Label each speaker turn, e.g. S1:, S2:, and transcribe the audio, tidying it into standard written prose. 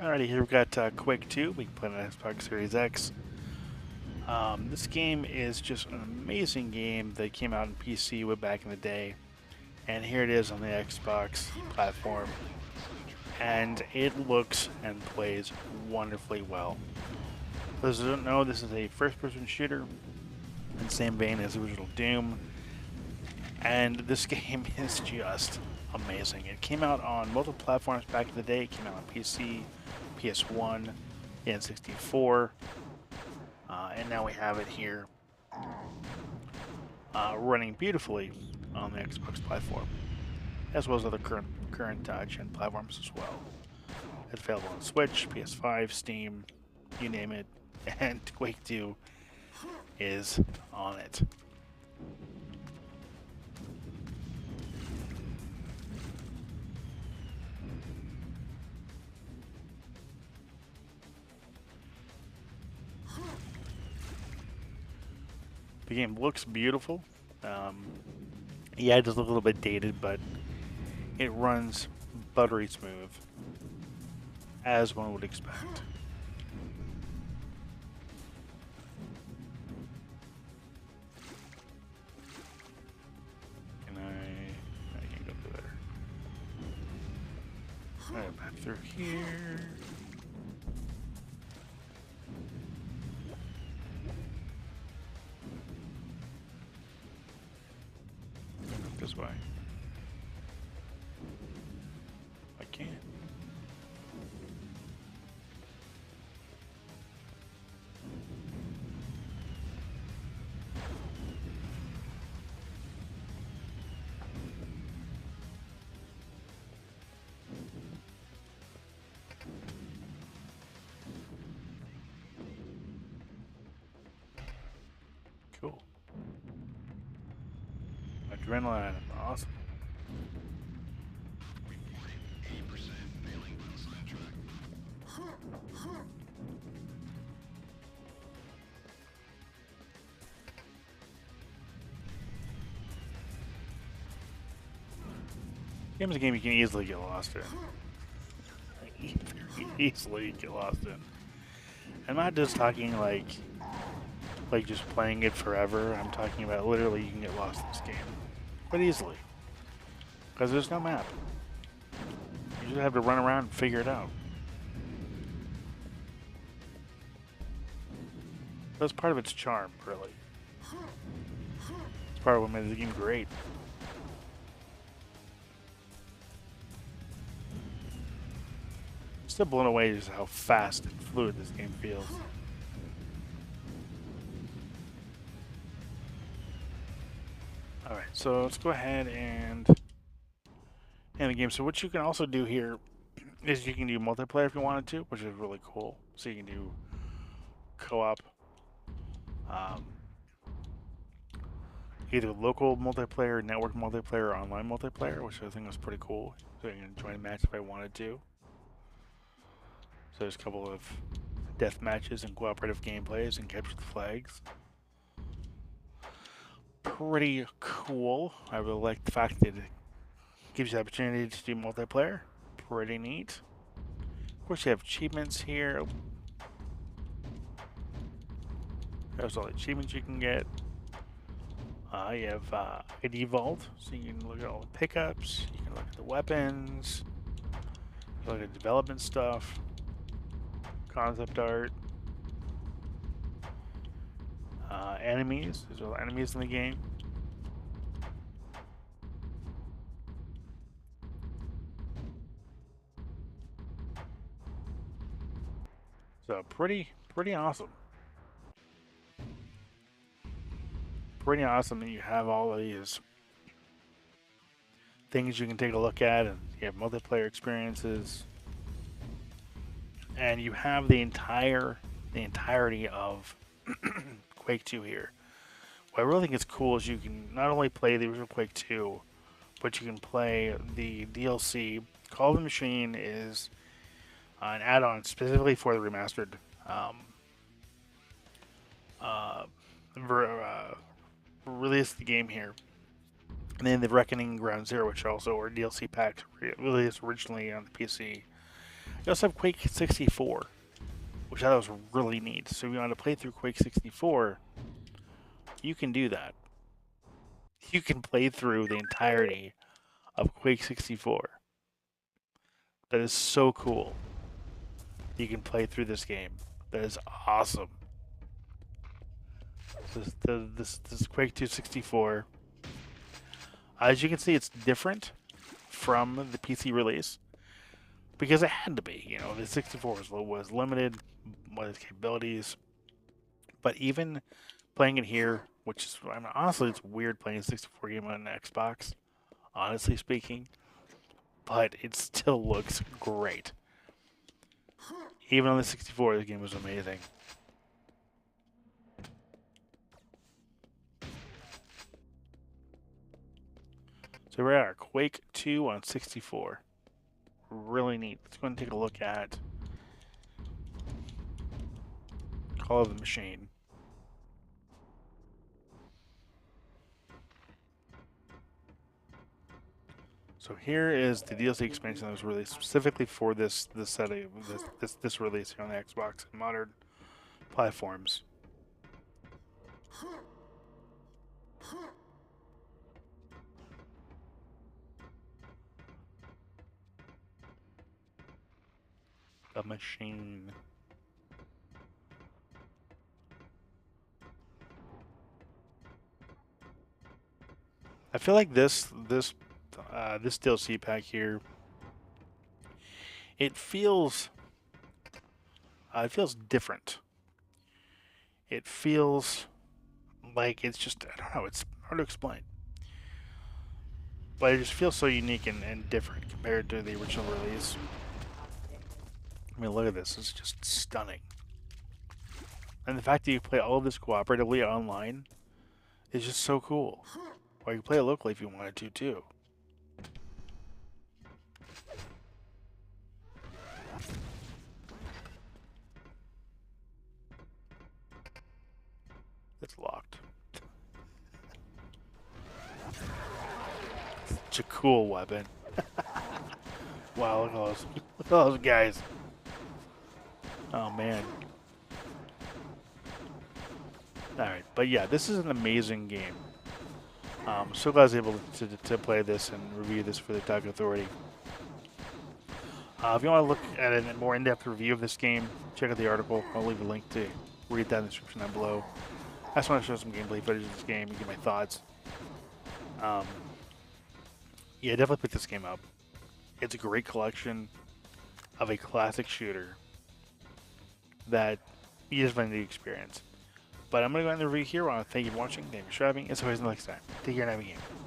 S1: Alrighty, here we've got Quake 2. We can play on Xbox Series X. This game is just an amazing game that came out on PC way back in the day. And here it is on the Xbox platform. And it looks and plays wonderfully well. For those who don't know, this is a first-person shooter in the same vein as the original Doom. And this game is just amazing. It came out on multiple platforms back in the day. It came out on PC, PS1, N64, and now we have it here running beautifully on the Xbox platform, as well as other current gen platforms as well. It's available on Switch, PS5, Steam, you name it, and Quake 2 is on it. The game looks beautiful. Yeah, it is a little bit dated, but it runs buttery smooth, as one would expect. And I can't go through there. Alright, back through here. This way. I can't. Cool. Adrenaline, awesome. Game's a game you can easily get lost in. Easily get lost in. I'm not just talking like just playing it forever. I'm talking about literally you can get lost in this game, but easily, because there's no map. You just have to run around and figure it out. That's part of its charm, really. It's part of what made the game great. Still blown away just how fast and fluid this game feels. Alright, so let's go ahead and end the game. So what you can also do here is you can do multiplayer if you wanted to, which is really cool. So you can do co-op, um, either local multiplayer, network multiplayer, or online multiplayer, which I think was pretty cool. So you can join a match if I wanted to. So there's a couple of death matches and cooperative gameplays and capture the flags. Pretty cool. I really like the fact that it gives you the opportunity to do multiplayer. Pretty neat. Of course, you have achievements here. There's all the achievements you can get. You have ID Vault, so you can look at all the pickups. You can look at the weapons. Look at development stuff. Concept art. Enemies. There's all enemies in the game. So pretty awesome. Pretty awesome that you have all of these things you can take a look at, and you have multiplayer experiences, and you have the entirety of Quake 2 here. What I really think is cool is you can not only play the original Quake 2, but you can play the DLC. Call of the Machine is an add-on specifically for the remastered uh, release the game here. And then the Reckoning Ground Zero, which also are DLC packs released originally on the PC. You also have Quake 64, which I thought was really neat. So if you want to play through Quake 64, you can do that. You can play through the entirety of Quake 64. That is so cool. You can play through this game. That is awesome. This Quake 264. As you can see, it's different from the PC release because it had to be. You know, the 64 was limited with its capabilities, but even playing it here, which is, I mean, honestly, it's weird playing a 64 game on an Xbox, honestly speaking, but it still looks great. Even on the 64, the game was amazing. So we're at Quake 2 on 64. Really neat. Let's go and take a look at Call of the Machine. So here is the DLC expansion that was released specifically for this setting, this release here on the Xbox and modern platforms. The Machine. I feel like this DLC pack here, it feels different. It feels like it's just, I don't know, it's hard to explain. But it just feels so unique and different compared to the original release. I mean, look at this. It's just stunning. And the fact that you play all of this cooperatively online is just so cool. Or you can play it locally if you wanted to, too. It's locked. Such a cool weapon. Wow, look at those guys. Oh, man. Alright, but yeah, this is an amazing game. So glad I was able to play this and review this for the Tug Authority. If you want to look at a more in-depth review of this game, check out the article. I'll leave a link to read that in the description down below. I just want to show some gameplay footage of this game and give my thoughts. Yeah, definitely pick this game up. It's a great collection of a classic shooter that you just find the experience. But I'm going to go end the review here. I want to thank you for watching. Thank you for subscribing. As always, until next time, take care and have a game.